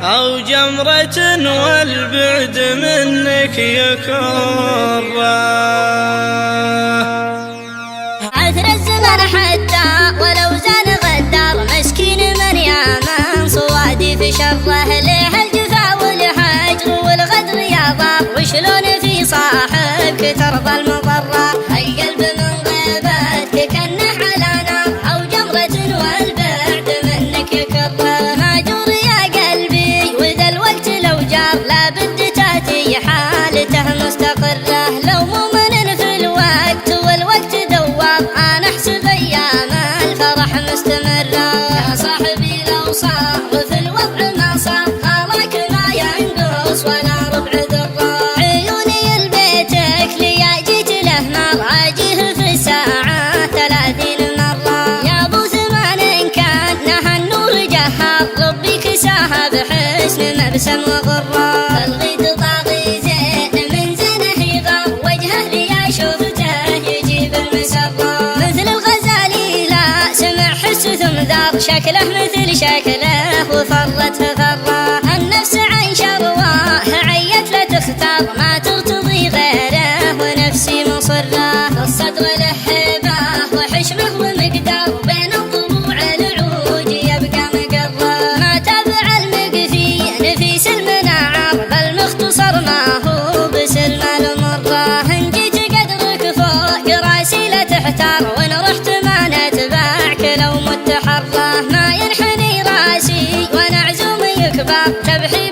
أو جمرة والبعد منك يكره. عثر الزمن حتى ولو زال غدار، مسكين من يامن صوادي في شره، ليه الجفا والحجر والغدر يا ضار، وشلون في صاحبك ترضى المضرة. القلب من غيبتك كنه على نار، أو جمرة والبعد منك يكره. ماجور يا قلبي وذا الوقت لو جار، لابد تاتي حالته مستقرة. لو مؤمن في الوقت والوقت دوار، أنا أحسب أيام الفرح مستمرة. يا صاحبي لو صار في الوضع ما صار، أراك ما ينقص ولا ربع ذرة. عيوني لبيتك ليا جيت له نار، أجيه في الساعة 30 مرة. يا أبو زمان كان نهى النور جهار، ربي كساها بحسن مرسم وغرة. الغيد طاغي زين من زينه يغار، وجهه ليا شفته يجيب المسرة. مثل الغزالي لا سمع حس ثم ذار، شكله مثل شكله وفرت فره. النفس عن شرواه عيت لا تختار، ما ترتضي غيره ونفسي مصره. الصدر له هبه وحشمه ومقدار، بين الضلوع العود يبقى مقره. ما تابع المقفي نفيس المناعر، بل مختصر ما هو بسلم المره. ان جيت قدرك فوق راسي لا تحتار، وان رحت ما نتبعك لو مت حره. ما ينحني راسي وانا عزومي يكبر، تبحي